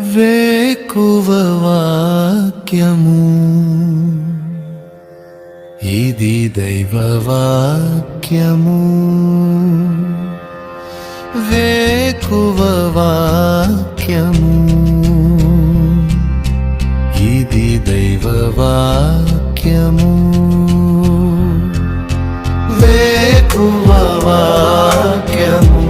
వేకువ వాక్యము ఇది దైవ వాక్యము. వేకువ వాక్యము ఇది దైవ వాక్యము. వేకువ వాక్యము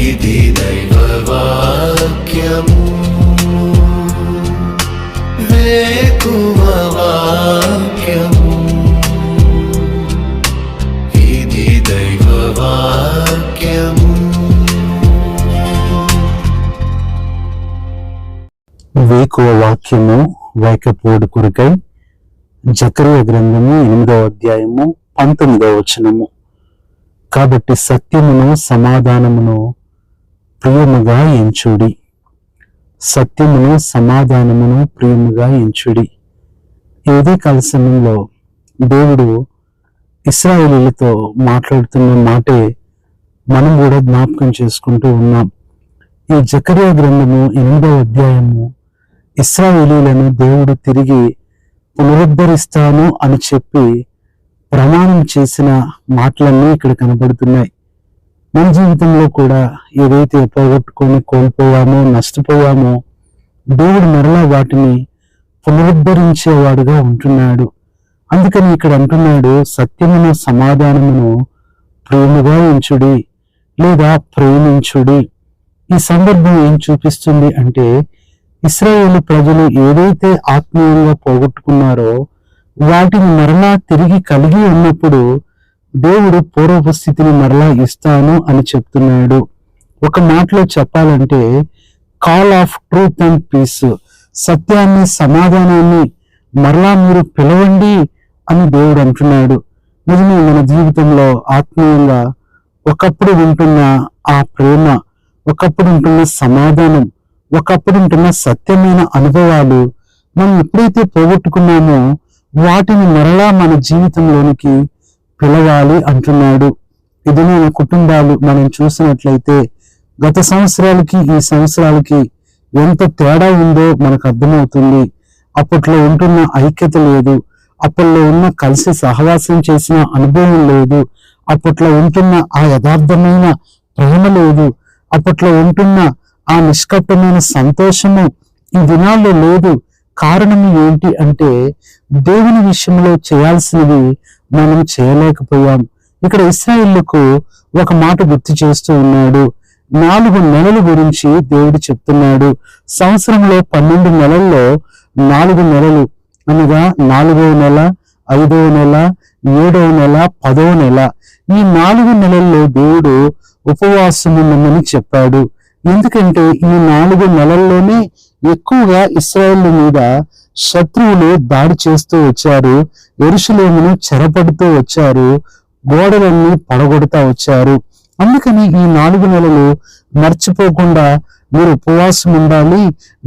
ఇది దైవ వాక్యము. వేకువ వాక్యము ఇది దైవ వాక్యము. వేకువ వాక్యము వేకపోడు కొరకై జకరియా గ్రంథము 8వ అధ్యాయము 19వ వచనము. కాబట్టి సత్యమును సమాధానమును ప్రియముగా ఎంచుడి. సత్యమును సమాధానమును ప్రియముగా ఎంచుడి. ఏదే కాల సమయంలో దేవుడు ఇశ్రాయేలీయులతో మాట్లాడుతున్న మాటే మనం కూడా జ్ఞాపకం చేసుకుంటూ ఉన్నాం. ఈ జకరియా గ్రంథము 8వ అధ్యాయము ఇశ్రాయేలీయులను దేవుడు తిరిగి పునరుద్ధరిస్తాను అని చెప్పి ప్రమాణం చేసిన మాటలన్నీ ఇక్కడ కనబడుతున్నాయి. మన జీవితంలో కూడా ఏదైతే పోగొట్టుకొని కోల్పోయామో, నష్టపోయామో, దేవుడు మరలా వాటిని పునరుద్ధరించేవాడుగా ఉంటున్నాడు. అందుకని ఇక్కడ అంటున్నాడు, సత్యమును సమాధానమును ప్రేమగా ఉంచుడి లేదా ప్రేమించుడి. ఈ సందర్భం ఏం చూపిస్తుంది అంటే, ఇశ్రాయేలు ప్రజలు ఏదైతే ఆత్మీయంగా పోగొట్టుకున్నారో వాటిని మరలా తిరిగి కలిగి ఉన్నప్పుడు దేవుడు పూర్వపు స్థితిని మరలా ఇస్తాను అని చెప్తున్నాడు. ఒక మాటలో చెప్పాలంటే, call of truth and peace, సత్యాన్ని సమాధానాన్ని మరలా మీరు పిలవండి అని దేవుడు అంటున్నాడు. నిజమే, మన జీవితంలో ఆత్మీయంగా ఒకప్పుడు ఉంటున్న ఆ ప్రేమ, ఒకప్పుడు ఉంటున్న సమాధానం, ఒకప్పుడు ఉంటున్న సత్యమైన అనుభవాలు మనం ఎప్పుడైతే పోగొట్టుకున్నామో వాటిని మరలా మన జీవితంలోనికి పిలవాలి అంటున్నాడు. ఇది మన కుటుంబాలు మనం చూసినట్లయితే గత సంవత్సరాలకి ఈ సంవత్సరాలకి ఎంత తేడా ఉందో మనకు అర్థమవుతుంది. అప్పట్లో ఉంటున్న ఐక్యత లేదు, అప్పట్లో ఉన్న కలిసి సహవాసం చేసిన అనుభవం లేదు, అప్పట్లో ఉంటున్న ఆ యథార్థమైన ప్రేమ లేదు, అప్పట్లో ఉంటున్న ఆ నిష్కపటమైన సంతోషము ఈ దినాల్లో లేదు. కారణం ఏంటి అంటే, దేవుని విషయంలో చేయాల్సినవి మనం చేయలేకపోయాం. ఇక్కడ ఇశ్రాయేలుకు ఒక మాట గుర్తు చేస్తూ ఉన్నాడు. 4 నెలల గురించి దేవుడు చెప్తున్నాడు. సంవత్సరంలో 12 నెలల్లో 4 నెలలు అనగా 4వ నెల, 5వ నెల, 7వ నెల, 10వ నెల, ఈ 4 నెలల్లో దేవుడు ఉపవాసం ఉండమని చెప్పాడు. ఎందుకంటే ఈ 4 నెలల్లోనే ఎక్కువగా ఇశ్రాయేలు మీద శత్రువులు దాడి చేస్తూ వచ్చారు, యెరూషలేమును చెరపడుతూ వచ్చారు, గోడలన్నీ పడగొడుతూ వచ్చారు. అందుకని ఈ 4 నెలలు మర్చిపోకుండా మీరు ఉపవాసం ఉండాలి.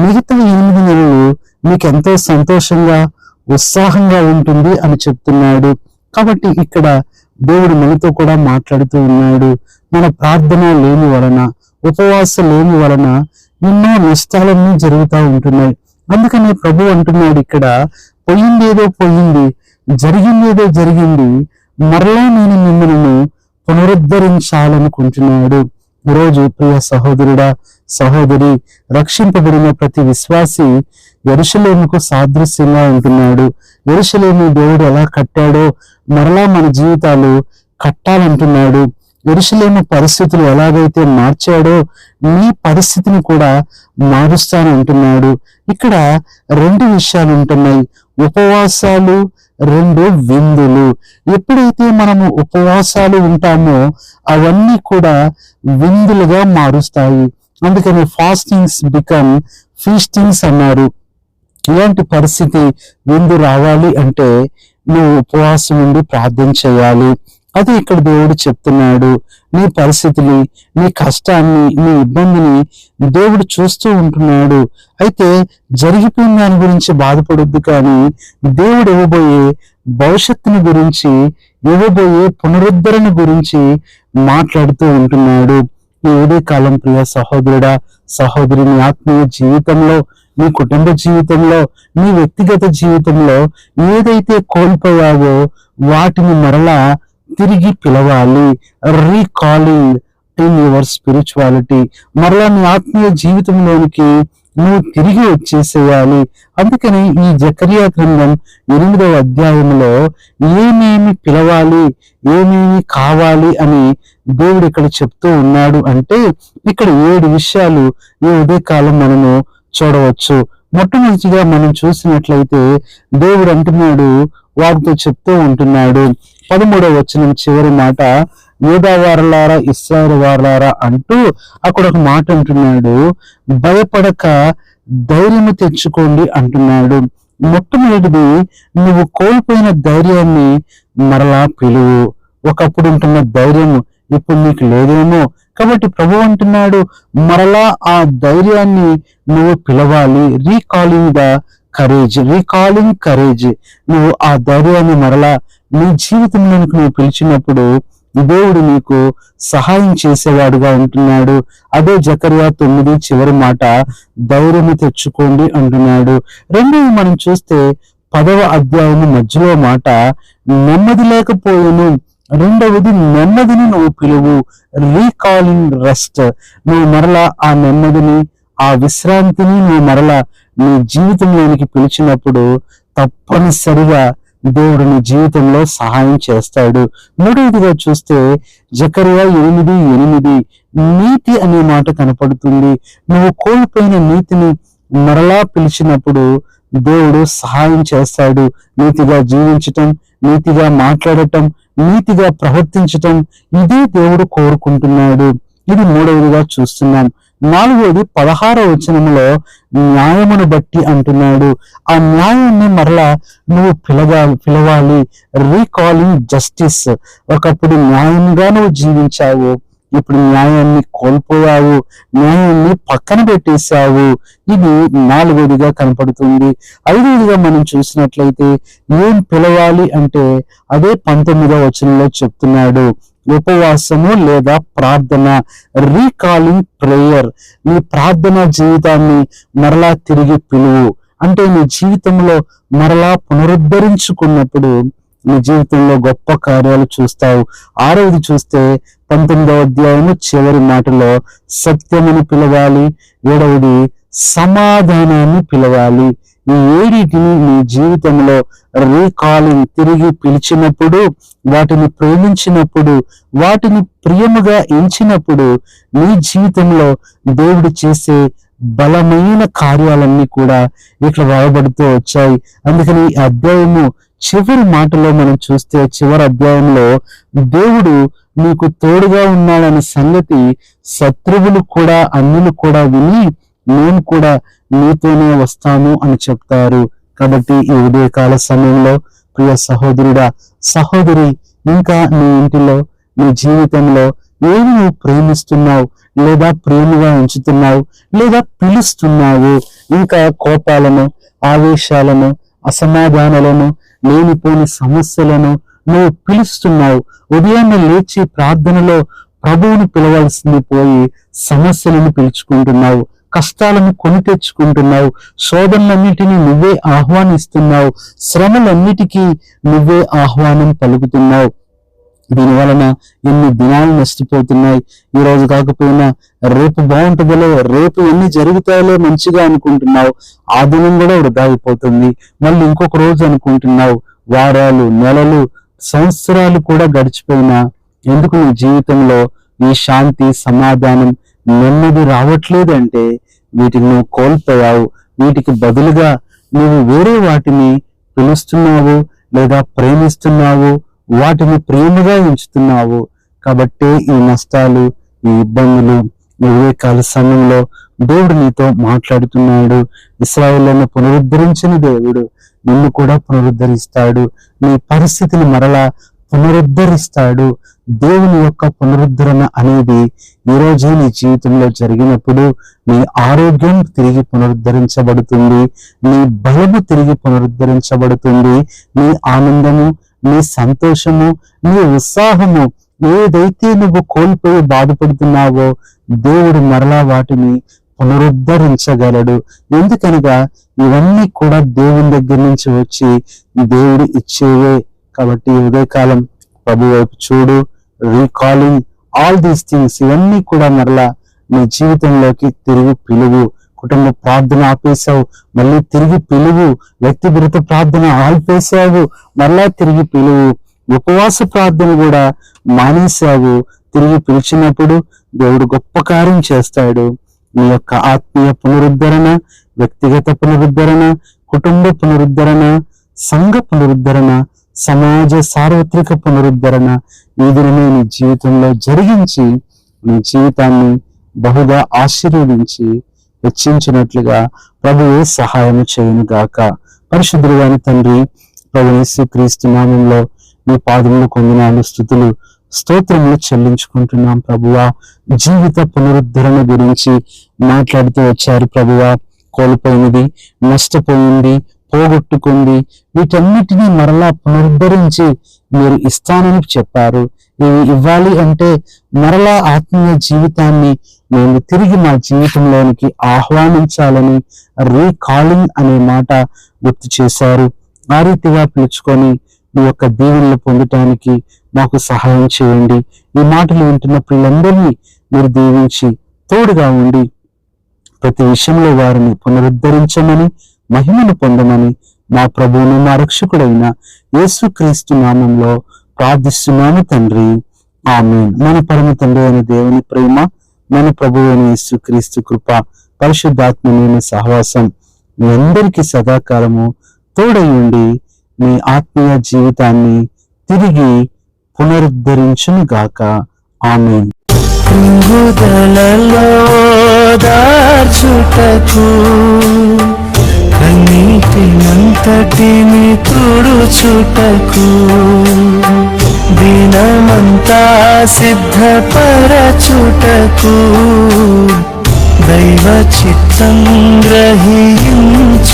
మిగతా 8 నెలలు మీకు ఎంతో సంతోషంగా ఉత్సాహంగా ఉంటుంది అని చెప్తున్నాడు. కాబట్టి ఇక్కడ దేవుడు మనతో కూడా మాట్లాడుతూ ఉన్నాడు. మన ప్రార్థన లేని వలన, ఉపవాసం లేని వలన ఎన్నో నష్టాలన్నీ జరుగుతూ ఉంటున్నాయి. అందుకని ప్రభు అంటున్నాడు ఇక్కడ, పోయిందేదో పోయింది, జరిగిందేదో జరిగింది, మరలా నేను మిమ్మల్ని పునరుద్ధరించాలనుకుంటున్నాడు. ఈరోజు ప్రియ సహోదరుడా, సహోదరి, రక్షింపబడిన ప్రతి విశ్వాసి యెరూషలేముకు సాదృశ్యంగా ఉంటున్నాడు. యెరూషలేము దేవుడు ఎలా కట్టాడో మరలా మన జీవితాలు కట్టాలంటున్నాడు. యెరూషలేము పరిస్థితులు ఎలాగైతే మార్చాడో నీ పరిస్థితిని కూడా మారుస్తానంటున్నాడు. ఇక్కడ 2 విషయాలు ఉంటున్నాయి, ఉపవాసాలు, 2 విందులు. ఎప్పుడైతే మనము ఉపవాసాలు ఉంటామో అవన్నీ కూడా విందులుగా మారుస్తాయి. అందుకని ఫాస్టింగ్స్ బికమ్ ఫీస్టింగ్స్ అన్నారు. ఇలాంటి పరిస్థితి విందు రావాలి అంటే నువ్వు ఉపవాసం ఉండి ప్రార్థన చేయాలి. అది ఇక్కడ దేవుడు చెప్తున్నాడు. నీ పరిస్థితిని, నీ కష్టాన్ని, నీ ఇబ్బందిని దేవుడు చూస్తూ ఉంటున్నాడు. అయితే జరిగిపోయిన దాని గురించి బాధపడొద్దు, కానీ దేవుడు ఇవ్వబోయే భవిష్యత్తుని గురించి, ఇవ్వబోయే పునరుద్ధరణ గురించి మాట్లాడుతూ ఉంటున్నాడు. ఈ ఉదయ కాలం ప్రియ సహోదరుడా, సహోదరి, నీ ఆత్మీయ జీవితంలో, నీ కుటుంబ జీవితంలో, నీ వ్యక్తిగత జీవితంలో ఏదైతే కోల్పోయావో వాటిని మరలా తిరిగి పిలవాలి. Recalling in your spirituality. మరలా నీ ఆత్మీయ జీవితంలోనికి నువ్వు తిరిగి వచ్చేసేయాలి. అందుకని ఈ జకర్యా గ్రంథం 8వ అధ్యాయంలో ఏమేమి పిలవాలి, ఏమేమి కావాలి అని దేవుడు ఇక్కడ చెప్తూ ఉన్నాడు అంటే, ఇక్కడ 7 విషయాలు ఈ ఉదయకాలం మనము చూడవచ్చు. మొట్టమొదటిగా మనం చూసినట్లయితే దేవుడు అంటున్నాడు, వారితో చెప్తూ ఉంటున్నాడు 13వ వచనం చివరి మాట, యూదా వారలారా, ఇశ్రాయేలు వారలారా అంటూ అక్కడ ఒక మాట అంటున్నాడు, భయపడక ధైర్యము తెచ్చుకోండి అంటున్నాడు. మొట్టమొదటిది, నువ్వు కోల్పోయిన ధైర్యాన్ని మరలా పిలువు. ఒకప్పుడు ఉంటున్న ధైర్యం ఇప్పుడు నీకు లేదేమో, కాబట్టి ప్రభు అంటున్నాడు మరలా ఆ ధైర్యాన్ని నువ్వు పిలవాలి. Recalling the courage, recalling courage. నువ్వు ఆ ధైర్యాన్ని మరలా నీ జీవితంలోనికి నువ్వు పిలిచినప్పుడు దేవుడు నీకు సహాయం చేసేవాడుగా ఉంటున్నాడు. అదే జకర్యా 9 చివరి మాట, ధైర్యము తెచ్చుకోండి అంటున్నాడు. రెండోది మనం చూస్తే 10వ అధ్యాయం మధ్యలో మాట, నెమ్మది లేకపోయాను. రెండవది, నెమ్మదిని నువ్వు పిలువు. Recalling rest. నువ్వు మరలా ఆ నెమ్మదిని, ఆ విశ్రాంతిని నువ్వు మరలా నీ జీవితంలోనికి పిలిచినప్పుడు తప్పనిసరిగా దేవుడు నీ జీవితంలో సహాయం చేస్తాడు. మూడవదిగా చూస్తే జకర్యా 8:8 నీతి అనే మాట కనపడుతుంది. నువ్వు కోల్పోయిన నీతిని మరలా పిలిచినప్పుడు దేవుడు సహాయం చేస్తాడు. నీతిగా జీవించటం, నీతిగా మాట్లాడటం, నీతిగా ప్రవర్తించటం, ఇదే దేవుడు కోరుకుంటున్నాడు. ఇది మూడవదిగా చూస్తున్నాం. నాలుగవది 16వ వచనంలో న్యాయమును బట్టి అంటున్నాడు. ఆ న్యాయాన్ని మరలా నువ్వు పిలవాలి. Recalling justice. ఒకప్పుడు న్యాయంగా నువ్వు జీవించావు, ఇప్పుడు న్యాయాన్ని కోల్పోయావు, న్యాయాన్ని పక్కన పెట్టేశావు. ఇది నాలుగవదిగా కనపడుతుంది. ఐదవదిగా మనం చూసినట్లయితే ఏం పిలవాలి అంటే అదే 19వ వచనంలో చెప్తున్నాడు, ఉపవాసము లేదా ప్రార్థన. Recalling prayer. నీ ప్రార్థన జీవితాన్ని మరలా తిరిగి పిలువు. అంటే నీ జీవితంలో మరలా పునరుద్ధరించుకున్నప్పుడు నీ జీవితంలో గొప్ప కార్యాలు చూస్తావు. ఆరవది చూస్తే 19వ అధ్యాయము చివరి మాటలో సత్యమును పిలవాలి. ఏడవది సమాధానాన్ని పిలవాలి. ఈ ఏడిటిని నీ జీవితంలో రీకాలింగ్, తిరిగి పిలిచినప్పుడు, వాటిని ప్రేమించినప్పుడు, వాటిని ప్రియముగా ఎంచినప్పుడు నీ జీవితంలో దేవుడు చేసే బలమైన కార్యాలన్నీ కూడా ఇక్కడ రాయబడుతూ వచ్చాయి. అందుకని ఈ అధ్యాయము చివరి మాటలో మనం చూస్తే, చివరి అధ్యాయంలో దేవుడు నీకు తోడుగా ఉన్నాడనే సంగతి శత్రువులు కూడా, అన్యులు కూడా విని నేను కూడా నీతోనే వస్తాను అని చెప్తారు. కాబట్టి ఈ ఉదయకాల సమయంలో ప్రియ సహోదరుడా, సహోదరి, ఇంకా నీ ఇంటిలో, నీ జీవితంలో ఏమి నువ్వు ప్రేమిస్తున్నావు, లేదా ప్రేమగా ఉంచుతున్నావు, లేదా పిలుస్తున్నావు? ఇంకా కోపాలను, ఆవేశాలను, అసమాధానాలను, లేనిపోని సమస్యలను నువ్వు పిలుస్తున్నావు. ఉదయాన్నే లేచి ప్రార్థనలో ప్రభువుని పిలవాల్సింది పోయి సమస్యలను పిలుచుకుంటున్నావు, కష్టాలను కొని తెచ్చుకుంటున్నావు, శోధనలన్నిటినీ నువ్వే ఆహ్వానిస్తున్నావు, శ్రమలన్నిటికీ నువ్వే ఆహ్వానం పలుకుతున్నావు. దీని వలన ఎన్ని దినాలు నష్టపోతున్నాయి. ఈ రోజు కాకపోయినా రేపు బాగుంటుందిలే, రేపు ఎన్ని జరుగుతాయో మంచిగా అనుకుంటున్నావు, ఆ దినం కూడా వృధా అయిపోతుంది. మళ్ళీ ఇంకొక రోజు అనుకుంటున్నావు, వారాలు, నెలలు, సంవత్సరాలు కూడా గడిచిపోయినా ఎందుకు నీ జీవితంలో ఈ శాంతి, సమాధానం, నెమ్మది రావట్లేదంటే వీటిని నువ్వు కోల్పోయావు. వీటికి బదులుగా నువ్వు వేరే వాటిని పిలుస్తున్నావు, లేదా ప్రేమిస్తున్నావు, వాటిని ప్రేమగా ఉంచుతున్నావు. కాబట్టి ఈ నష్టాలు, ఈ ఇబ్బందులు, ఈ వివేకాల సమయంలో దేవుడు నీతో మాట్లాడుతున్నాడు. ఇశ్రాయేలును పునరుద్ధరించిన దేవుడు నిన్ను కూడా పునరుద్ధరిస్తాడు. నీ పరిస్థితిని మరలా పునరుద్ధరిస్తాడు. దేవుని యొక్క పునరుద్ధరణ అనేది ఈ రోజు నీ జీవితంలో జరిగినప్పుడు నీ ఆరోగ్యం తిరిగి పునరుద్ధరించబడుతుంది, నీ బలము తిరిగి పునరుద్ధరించబడుతుంది, నీ ఆనందము, నీ సంతోషము, నీ ఉత్సాహము, ఏదైతే నువ్వు కోల్పోయి బాధపడుతున్నావో దేవుడు మరలా వాటిని పునరుద్ధరించగలడు. ఎందుకనగా ఇవన్నీ కూడా దేవుని దగ్గర నుంచి వచ్చి దేవుడు ఇచ్చేవే. కాబట్టి ఈ ఉదయకాలం ప్రభు వైపు చూడు. రీకాలింగ్ ఆల్ దీస్ థింగ్స్, ఇవన్నీ కూడా మరలా నీ జీవితంలోకి తిరిగి పిలువు. కుటుంబ ప్రార్థన ఆపేశావు, మళ్ళీ తిరిగి పిలువు. వ్యక్తిగత ప్రార్థన ఆల్పేశావు, మరలా తిరిగి పిలువు. ఉపవాస ప్రార్థన కూడా మానేశావు, తిరిగి పిలిచినప్పుడు దేవుడు గొప్ప కార్యం చేస్తాడు. నీ యొక్క ఆత్మీయ పునరుద్ధరణ, వ్యక్తిగత పునరుద్ధరణ, కుటుంబ పునరుద్ధరణ, సంఘ పునరుద్ధరణ, సమాజ సార్వత్రిక పునరుద్ధరణ ఈ దినమే నీ జీవితంలో జరిగించి నీ జీవితాన్ని బహుగా ఆశీర్వదించి హెచ్చించినట్లుగా ప్రభువే సహాయం చేయను గాక. పరిశుద్ధుడైన తండ్రి, ప్రభు యేసుక్రీస్తు నామములో నీ పాదములు కొందనాలు, స్తుతులు, స్తోత్రములు చెల్లించుకుంటున్నాం ప్రభువా. జీవిత పునరుద్ధరణ గురించి మాట్లాడుతూ వచ్చారు ప్రభువా. కోల్పోయినది, నష్టపోయింది, పోగొట్టుకుంది, వీటన్నిటినీ మరలా పునరుద్ధరించి మీరు ఇస్తానని చెప్పారు. ఇవి ఇవ్వాలి అంటే మరలా ఆత్మీయ జీవితాన్ని మేము తిరిగి మా జీవితంలోనికి ఆహ్వానించాలని రీకాలింగ్ అనే మాట గుర్తు చేశారు. ఆ రీతిగా పిలుచుకొని మీ యొక్క దీవెనలు పొందటానికి మాకు సహాయం చేయండి. ఈ మాటలు వింటున్న పిల్లలందరినీ మీరు దీవించి తోడుగా ఉండి ప్రతి విషయంలో వారిని పునరుద్ధరించమని, మహిమను పొందమని మా ప్రభువును మా రక్షకుడైన యేసుక్రీస్తు నామంలో ప్రార్థిస్తున్నాము తండ్రి, ఆమేన్. మన పరమ తండ్రి అయిన దేవుని ప్రేమ, మన ప్రభువు అయిన యేసుక్రీస్తు కృప, పరిశుద్ధాత్మమైన సహవాసం మీ అందరికీ సదాకాలము తోడై ఉండి మీ ఆత్మీయ జీవితాన్ని తిరిగి పునరుద్ధరించును గాక. ఆమేన్. దార్చుటకు కన్నీటినంతటిని తుడుచుటకు దినమంతా సిద్ధపరచుటకు దైవ చిత్తం గ్రహించుటకు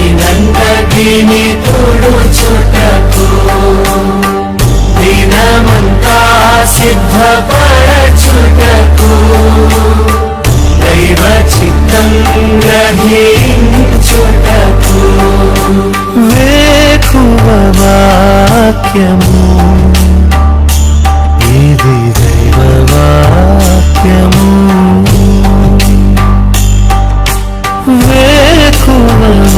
కన్నీటినంతటిని తుడుచుటకు దినమంతా సిద్ధపరచుటకు దైవ చిత్తం గ్రహించుటకు వేకువ వాక్యము, ఇది దైవ వాక్యము. వేకువ